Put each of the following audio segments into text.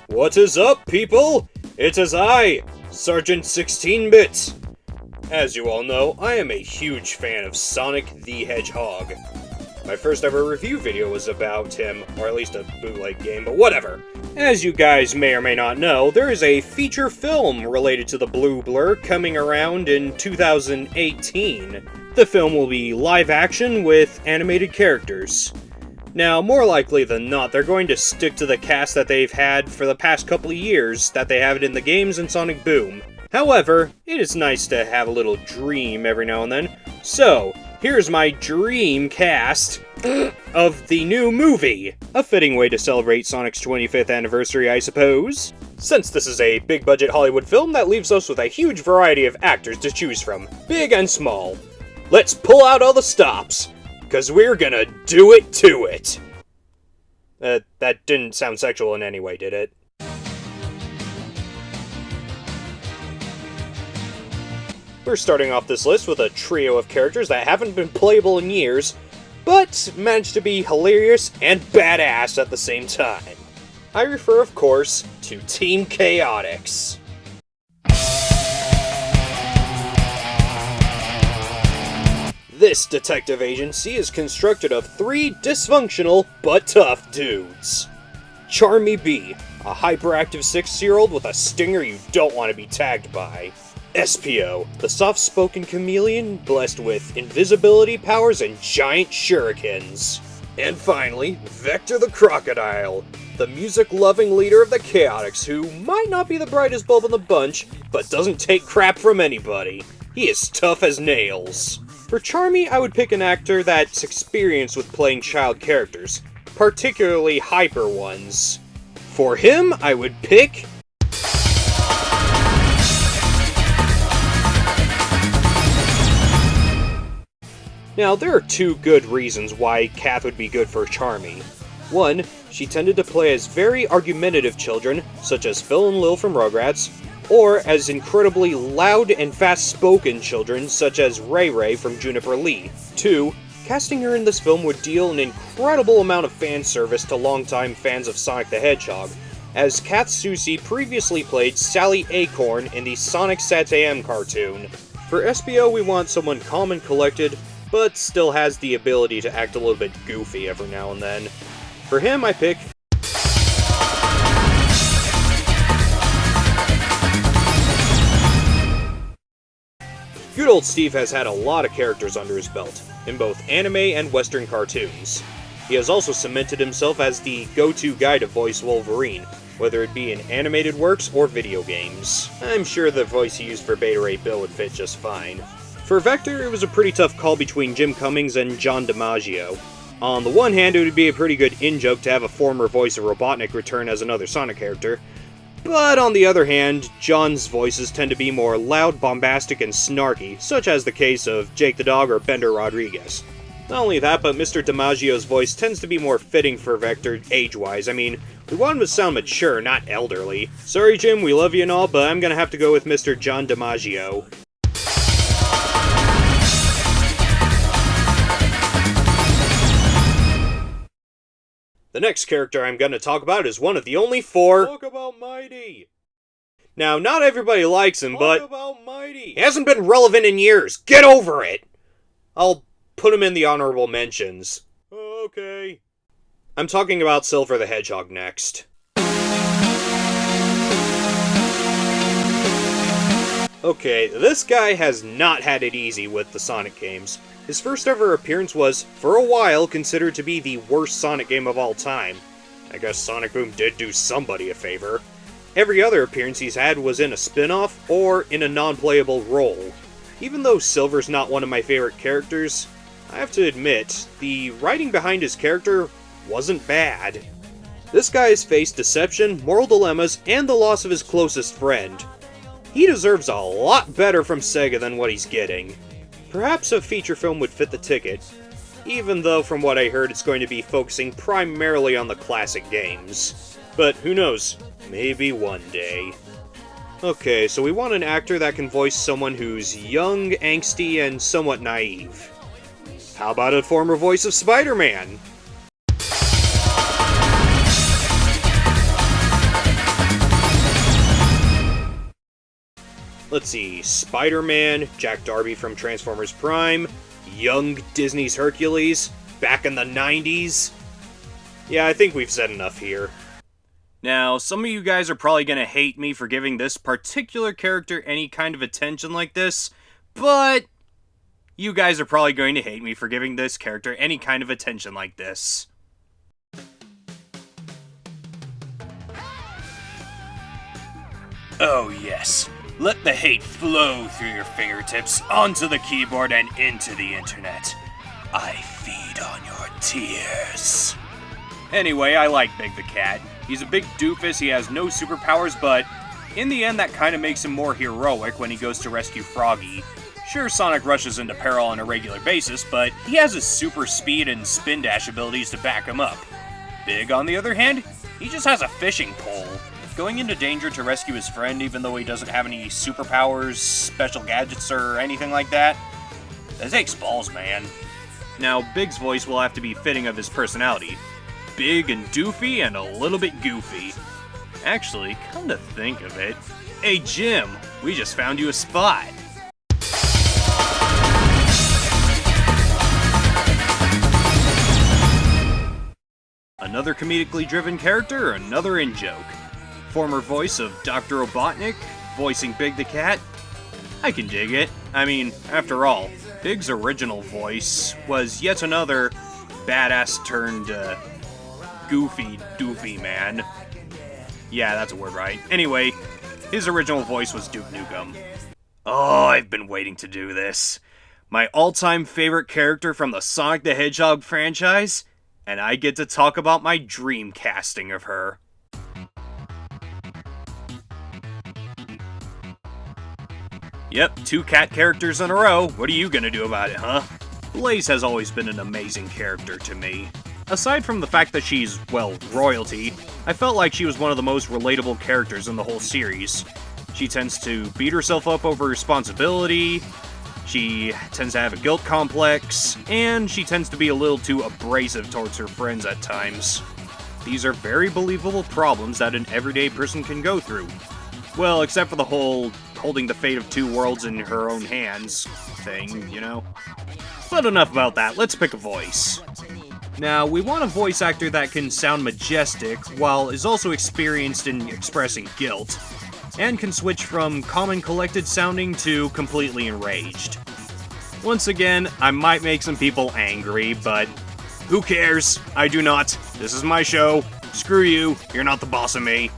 What is up, people? It is I, Sergeant 16-Bit. As you all know, I am a huge fan of Sonic the Hedgehog. My first ever review video was about him, or at least a bootleg game, but whatever. As you guys may or may not know, there is a feature film related to the Blue Blur coming around in 2018. The film will be live action with animated characters. Now, more likely than not, they're going to stick to the cast that they've had for the past couple of years that they have it in the games and Sonic Boom. However, it is nice to have a little dream every now and then. So, here's my dream cast of the new movie. A fitting way to celebrate Sonic's 25th anniversary, I suppose. Since this is a big-budget Hollywood film, that leaves us with a huge variety of actors to choose from, big and small. Let's pull out all the stops, because we're gonna do it to it. That didn't sound sexual in any way, did it? We're starting off this list with a trio of characters that haven't been playable in years, but managed to be hilarious and badass at the same time. I refer, of course, to Team Chaotix. This detective agency is constructed of 3 dysfunctional but tough dudes. Charmy B, a hyperactive 6-year-old with a stinger you don't want to be tagged by. SPO, the soft-spoken chameleon blessed with invisibility powers and giant shurikens. And finally, Vector the Crocodile, the music-loving leader of the Chaotix who might not be the brightest bulb in the bunch, but doesn't take crap from anybody. He is tough as nails. For Charmy, I would pick an actor that's experienced with playing child characters, particularly hyper ones. For him, I would pick... Now, there are 2 good reasons why Kath would be good for Charmy. 1, she tended to play as very argumentative children, such as Phil and Lil from Rugrats, or as incredibly loud and fast-spoken children, such as Ray Ray from Juniper Lee. 2, casting her in this film would deal an incredible amount of fan service to longtime fans of Sonic the Hedgehog, as Kath Soucie previously played Sally Acorn in the Sonic SatAM cartoon. For SPO, we want someone calm and collected, but still has the ability to act a little bit goofy every now and then. For him, I pick... Good old Steve has had a lot of characters under his belt, in both anime and Western cartoons. He has also cemented himself as the go-to guy to voice Wolverine, whether it be in animated works or video games. I'm sure the voice he used for Beta Ray Bill would fit just fine. For Vector, it was a pretty tough call between Jim Cummings and John DiMaggio. On the one hand, it would be a pretty good in-joke to have a former voice of Robotnik return as another Sonic character, but on the other hand, John's voices tend to be more loud, bombastic, and snarky, such as the case of Jake the Dog or Bender Rodriguez. Not only that, but Mr. DiMaggio's voice tends to be more fitting for Vector age-wise. I mean, we want him to sound mature, not elderly. Sorry Jim, we love you and all, but I'm gonna have to go with Mr. John DiMaggio. The next character I'm going to talk about is one of the only 4... Talk about Mighty! Now, not everybody likes him, but... Talk about Mighty! He hasn't been relevant in years! Get over it! I'll put him in the honorable mentions. Okay. I'm talking about Silver the Hedgehog next. Okay, this guy has not had it easy with the Sonic games. His first ever appearance was, for a while, considered to be the worst Sonic game of all time. I guess Sonic Boom did do somebody a favor. Every other appearance he's had was in a spin-off or in a non-playable role. Even though Silver's not one of my favorite characters, I have to admit, the writing behind his character wasn't bad. This guy has faced deception, moral dilemmas, and the loss of his closest friend. He deserves a lot better from Sega than what he's getting. Perhaps a feature film would fit the ticket, even though from what I heard it's going to be focusing primarily on the classic games. But who knows, maybe one day. Okay, so we want an actor that can voice someone who's young, angsty, and somewhat naive. How about a former voice of Spider-Man? Let's see, Spider-Man, Jack Darby from Transformers Prime, young Disney's Hercules, back in the 90s. Yeah, I think we've said enough here. Now, some of you guys are probably going to hate me for giving this particular character any kind of attention like this, but you guys are probably going to hate me for giving this character any kind of attention like this. Oh yes, let the hate flow through your fingertips, onto the keyboard, and into the internet. I feed on your tears. Anyway, I like Big the Cat. He's a big doofus, he has no superpowers, but in the end that kind of makes him more heroic when he goes to rescue Froggy. Sure, Sonic rushes into peril on a regular basis, but he has his super speed and spin dash abilities to back him up. Big, on the other hand, he just has a fishing pole. Going into danger to rescue his friend even though he doesn't have any superpowers, special gadgets, or anything like that? That takes balls, man. Now, Big's voice will have to be fitting of his personality. Big and doofy and a little bit goofy. Actually, come to think of it, hey Jim, we just found you a spot. Another comedically driven character, another in-joke. Former voice of Dr. Robotnik, voicing Big the Cat. I can dig it. I mean, after all, Big's original voice was yet another badass turned, goofy doofy man. Yeah, that's a word, right? Anyway, his original voice was Duke Nukem. Oh, I've been waiting to do this. My all-time favorite character from the Sonic the Hedgehog franchise, and I get to talk about my dream casting of her. Yep, 2 cat characters in a row. What are you gonna do about it, huh? Blaze has always been an amazing character to me. Aside from the fact that she's, well, royalty, I felt like she was one of the most relatable characters in the whole series. She tends to beat herself up over responsibility, she tends to have a guilt complex, and she tends to be a little too abrasive towards her friends at times. These are very believable problems that an everyday person can go through. Well, except for the whole holding the fate of 2 worlds in her own hands thing, you know? But enough about that, let's pick a voice. Now, we want a voice actor that can sound majestic, while is also experienced in expressing guilt, and can switch from calm and collected sounding to completely enraged. Once again, I might make some people angry, but who cares? I do not. This is my show. Screw you, you're not the boss of me.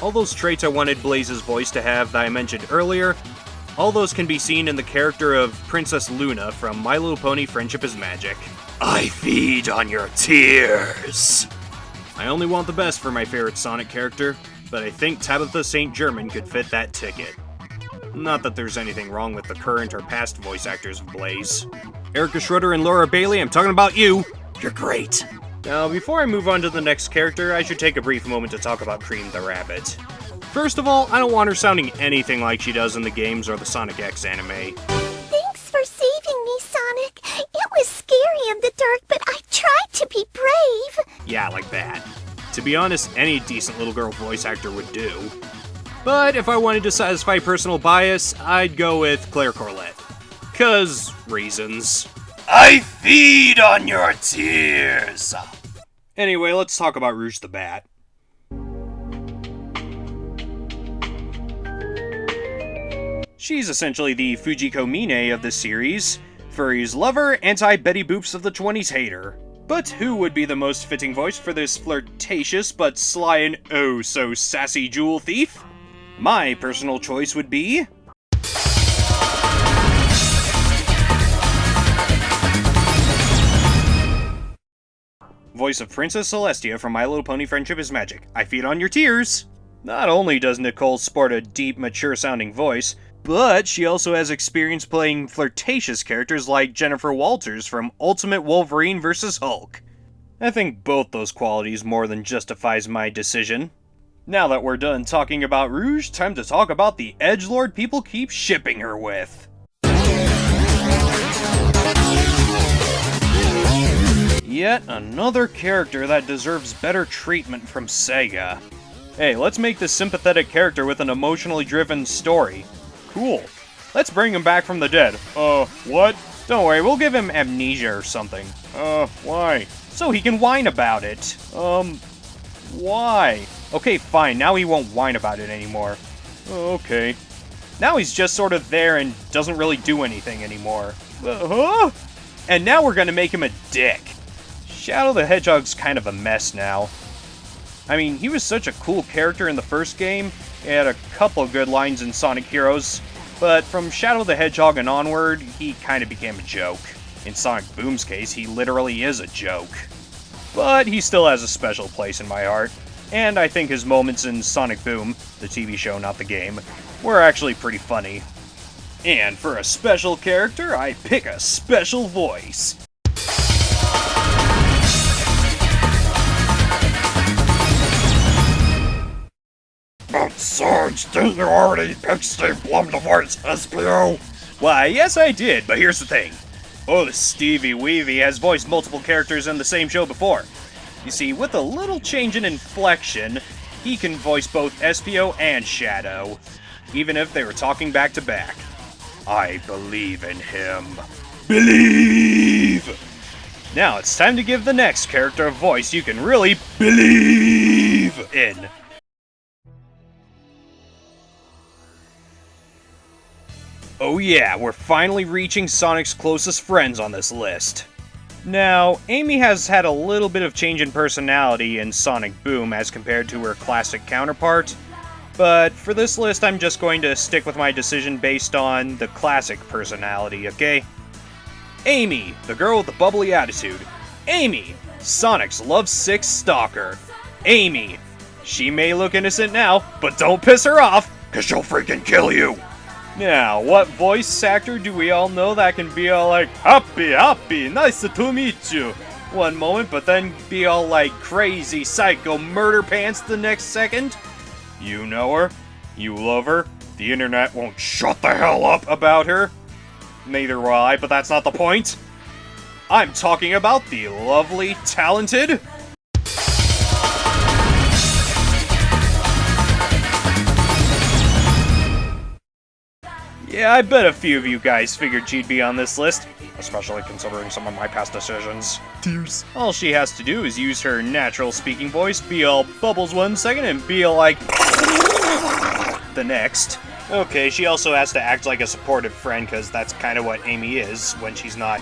All those traits I wanted Blaze's voice to have that I mentioned earlier, all those can be seen in the character of Princess Luna from My Little Pony Friendship is Magic. I feed on your tears! I only want the best for my favorite Sonic character, but I think Tabitha St. Germain could fit that ticket. Not that there's anything wrong with the current or past voice actors of Blaze. Erica Schroeder and Laura Bailey, I'm talking about you! You're great! Now, before I move on to the next character, I should take a brief moment to talk about Cream the Rabbit. First of all, I don't want her sounding anything like she does in the games or the Sonic X anime. Thanks for saving me, Sonic. It was scary in the dark, but I tried to be brave. Yeah, like that. To be honest, any decent little girl voice actor would do. But if I wanted to satisfy personal bias, I'd go with Claire Corlett. 'Cause reasons. I feed on your tears! Anyway, let's talk about Rouge the Bat. She's essentially the Fujiko Mine of this series, Furry's lover, anti-Betty Boops of the 20s hater. But who would be the most fitting voice for this flirtatious but sly and oh so sassy jewel thief? My personal choice would be... voice of Princess Celestia from My Little Pony Friendship is Magic. I feed on your tears! Not only does Nicole sport a deep, mature-sounding voice, but she also has experience playing flirtatious characters like Jennifer Walters from Ultimate Wolverine vs. Hulk. I think both those qualities more than justifies my decision. Now that we're done talking about Rouge, time to talk about the edgelord people keep shipping her with. Yet another character that deserves better treatment from Sega. Hey, let's make this sympathetic character with an emotionally driven story. Cool. Let's bring him back from the dead. What? Don't worry, we'll give him amnesia or something. Why? So he can whine about it. Why? Okay, fine, now he won't whine about it anymore. Okay. Now he's just sort of there and doesn't really do anything anymore. And now we're gonna make him a dick. Shadow the Hedgehog's kind of a mess now. I mean, he was such a cool character in the first game. He had a couple of good lines in Sonic Heroes, but from Shadow the Hedgehog and onward, he kind of became a joke. In Sonic Boom's case, he literally is a joke. But he still has a special place in my heart, and I think his moments in Sonic Boom, the TV show, not the game, were actually pretty funny. And for a special character, I pick a special voice. But Sarge, didn't you already pick Steve Blum to voice SPO? Why, yes I did, but here's the thing. Oh, Stevie Weavy has voiced multiple characters in the same show before. You see, with a little change in inflection, he can voice both SPO and Shadow, even if they were talking back to back. I believe in him. Believe! Now it's time to give the next character a voice you can really believe in. Oh yeah, we're finally reaching Sonic's closest friends on this list. Now, Amy has had a little bit of change in personality in Sonic Boom as compared to her classic counterpart, but for this list I'm just going to stick with my decision based on the classic personality, okay? Amy, the girl with the bubbly attitude. Amy, Sonic's lovesick stalker. Amy, she may look innocent now, but don't piss her off, 'cause she'll freaking kill you. Now, what voice actor do we all know that can be all like, happy, nice to meet you, one moment, but then be all like crazy psycho murder pants the next second? You know her, you love her, the internet won't shut the hell up about her. Neither will I, but that's not the point. I'm talking about the lovely, talented... Yeah, I bet a few of you guys figured she'd be on this list, especially considering some of my past decisions. Tears. All she has to do is use her natural speaking voice, be all bubbles one second, and be all like... the next. Okay, she also has to act like a supportive friend, because that's kind of what Amy is when she's not.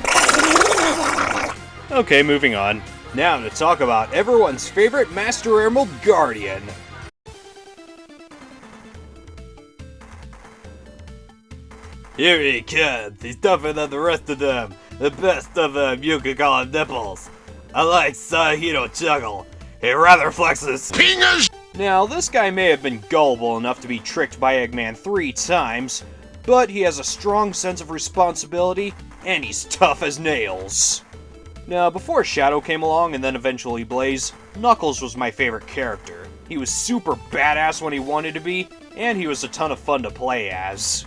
Okay, moving on. Now to talk about everyone's favorite Master Emerald Guardian. Here he comes. He's tougher than the rest of them. The best of them, you could call him Nipples. I like Sahiro Chuckle. He rather flexes. Fingers! Now, this guy may have been gullible enough to be tricked by Eggman 3 times, but he has a strong sense of responsibility, and he's tough as nails. Now, before Shadow came along and then eventually Blaze, Knuckles was my favorite character. He was super badass when he wanted to be, and he was a ton of fun to play as.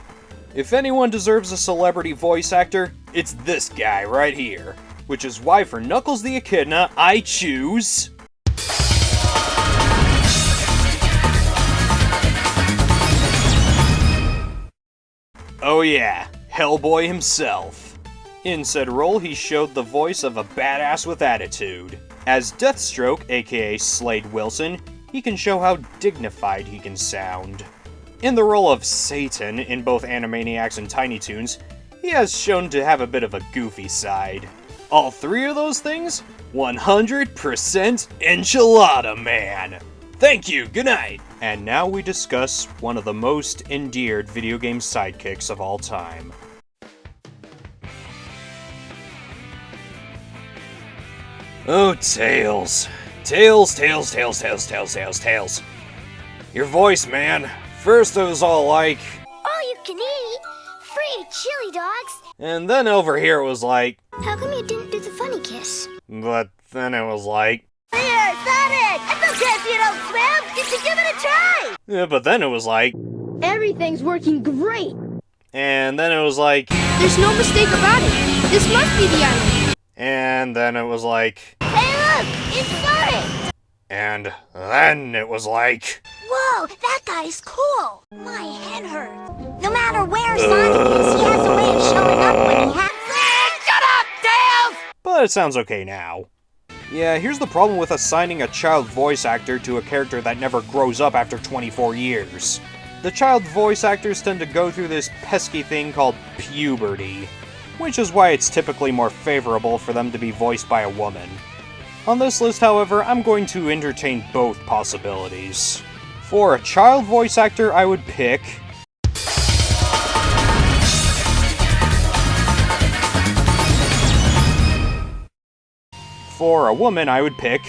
If anyone deserves a celebrity voice actor, it's this guy right here. Which is why for Knuckles the Echidna, I choose... oh yeah, Hellboy himself. In said role, he showed the voice of a badass with attitude. As Deathstroke, aka Slade Wilson, he can show how dignified he can sound. In the role of Satan in both Animaniacs and Tiny Toons, he has shown to have a bit of a goofy side. All three of those things? 100% Enchilada Man! Thank you, good night! And now we discuss one of the most endeared video game sidekicks of all time. Oh, Tails. Tails. Your voice, man. First it was all like... All you can eat. Free chili dogs. And then over here it was like... How come you didn't do the funny kiss? But then it was like... Here, Sonic! It's okay if you don't swim! You should give it a try! Yeah, but then it was like... Everything's working great! And then it was like... There's no mistake about it. This must be the island. And then it was like... Hey, It's Sonic! And then it was like... Whoa, that guy's cool! My head hurts. No matter where Sonic is, he has a way of showing up when he has... Shut up, Tails! But it sounds okay now. Yeah, here's the problem with assigning a child voice actor to a character that never grows up after 24 years. The child voice actors tend to go through this pesky thing called puberty, which is why it's typically more favorable for them to be voiced by a woman. On this list, however, I'm going to entertain both possibilities. For a child voice actor, I would pick... For a woman, I would pick...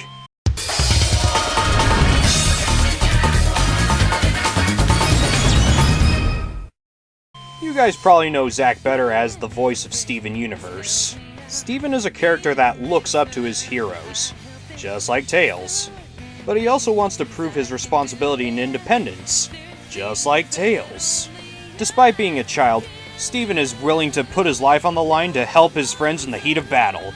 You guys probably know Zack better as the voice of Steven Universe. Steven is a character that looks up to his heroes, just like Tails. But he also wants to prove his responsibility and independence, just like Tails. Despite being a child, Steven is willing to put his life on the line to help his friends in the heat of battle,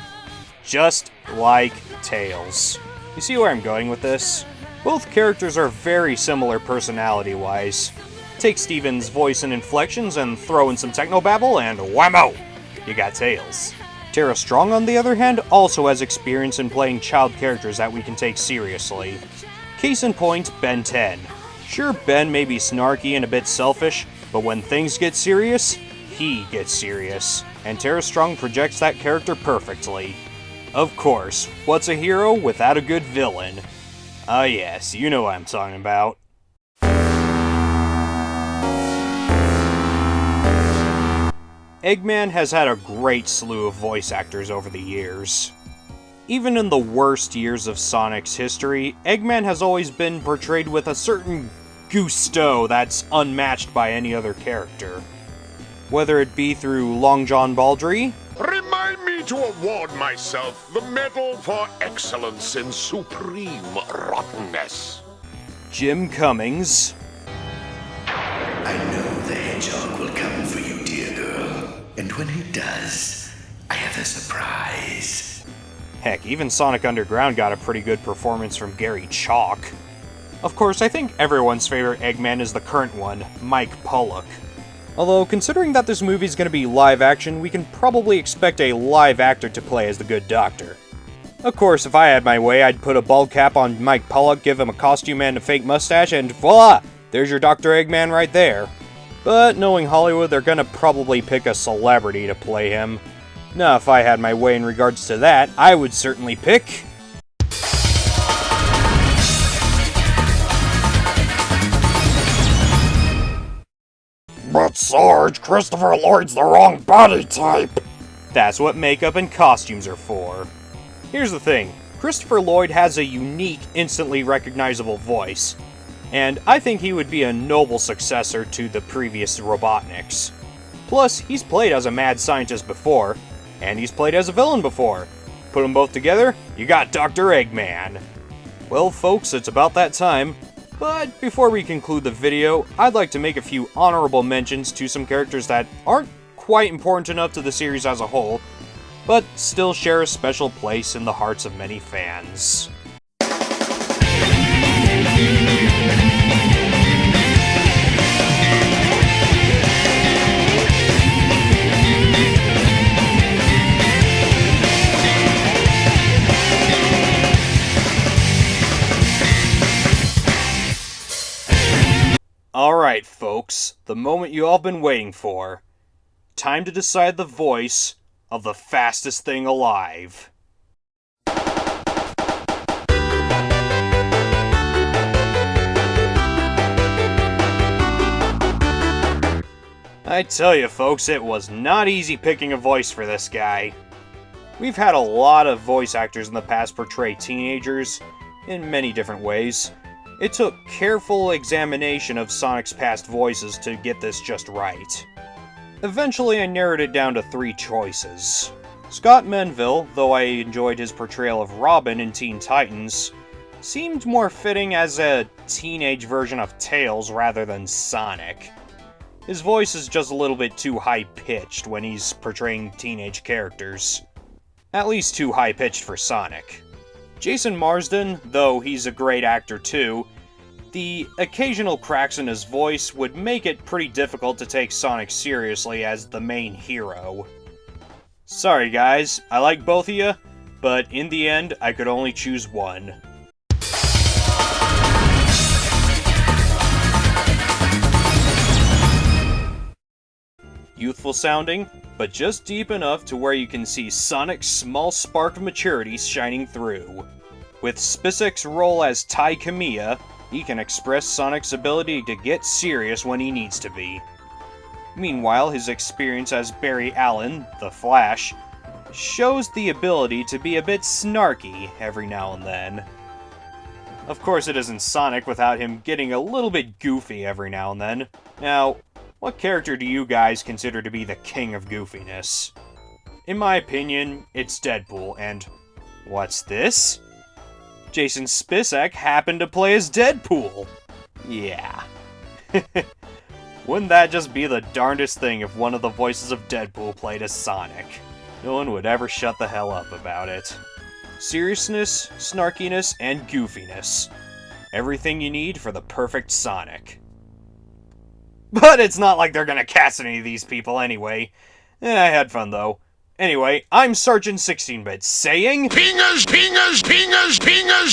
just like Tails. You see where I'm going with this? Both characters are very similar personality-wise. Take Steven's voice and inflections and throw in some technobabble and whammo! You got Tails. Tara Strong, on the other hand, also has experience in playing child characters that we can take seriously. Case in point, Ben 10. Sure, Ben may be snarky and a bit selfish, but when things get serious, he gets serious. And Tara Strong projects that character perfectly. Of course, what's a hero without a good villain? Ah yes, you know what I'm talking about. Eggman has had a great slew of voice actors over the years. Even in the worst years of Sonic's history, Eggman has always been portrayed with a certain gusto that's unmatched by any other character. Whether it be through Long John Baldry, Remind me to award myself the Medal for Excellence in Supreme Rottenness. Jim Cummings, I know the Hedgehog will come for you, dear girl. And when he does, I have a surprise. heck, even Sonic Underground got a pretty good performance from Gary Chalk. Of course, I think everyone's favorite Eggman is the current one, Mike Pollock. Although, considering that this movie's gonna be live action, we can probably expect a live actor to play as the Good Doctor. Of course, if I had my way, I'd put a bald cap on Mike Pollock, give him a costume and a fake mustache, and voila! There's your Dr. Eggman right there. But knowing Hollywood, they're gonna probably pick a celebrity to play him. Now, if I had my way in regards to that, I would certainly pick... But Sarge, Christopher Lloyd's the wrong body type. That's what makeup and costumes are for. Here's the thing, Christopher Lloyd has a unique, instantly recognizable voice, and I think he would be a noble successor to the previous Robotniks. Plus, he's played as a mad scientist before, and he's played as a villain before. Put them both together, you got Dr. Eggman. Well folks, it's about that time. But before we conclude the video, I'd like to make a few honorable mentions to some characters that aren't quite important enough to the series as a whole, but still share a special place in the hearts of many fans. Alright folks, the moment you all been waiting for. Time to decide the voice of the fastest thing alive. I tell you folks, it was not easy picking a voice for this guy. We've had a lot of voice actors in the past portray teenagers in many different ways. It took careful examination of Sonic's past voices to get this just right. Eventually I narrowed it down to 3 choices. Scott Menville, though I enjoyed his portrayal of Robin in Teen Titans, seemed more fitting as a teenage version of Tails rather than Sonic. His voice is just a little bit too high-pitched when he's portraying teenage characters. At least too high-pitched for Sonic. Jason Marsden, though he's a great actor too, the occasional cracks in his voice would make it pretty difficult to take Sonic seriously as the main hero. Sorry guys, I like both of you, but in the end, I could only choose one. Youthful sounding, but just deep enough to where you can see Sonic's small spark of maturity shining through. With Spicek's role as Tai Kamiya, he can express Sonic's ability to get serious when he needs to be. Meanwhile, his experience as Barry Allen, the Flash, shows the ability to be a bit snarky every now and then. Of course it isn't Sonic without him getting a little bit goofy every now and then. Now, what character do you guys consider to be the king of goofiness? In my opinion, it's Deadpool, and what's this? Jason Spicek happened to play as Deadpool! Yeah. Wouldn't that just be the darndest thing if one of the voices of Deadpool played as Sonic? No one would ever shut the hell up about it. Seriousness, snarkiness, and goofiness. Everything you need for the perfect Sonic. But it's not like they're gonna cast any of these people anyway. I had fun though. Anyway, I'm Sergeant 16-Bit saying... Pingers, pingers, pingers, pingers!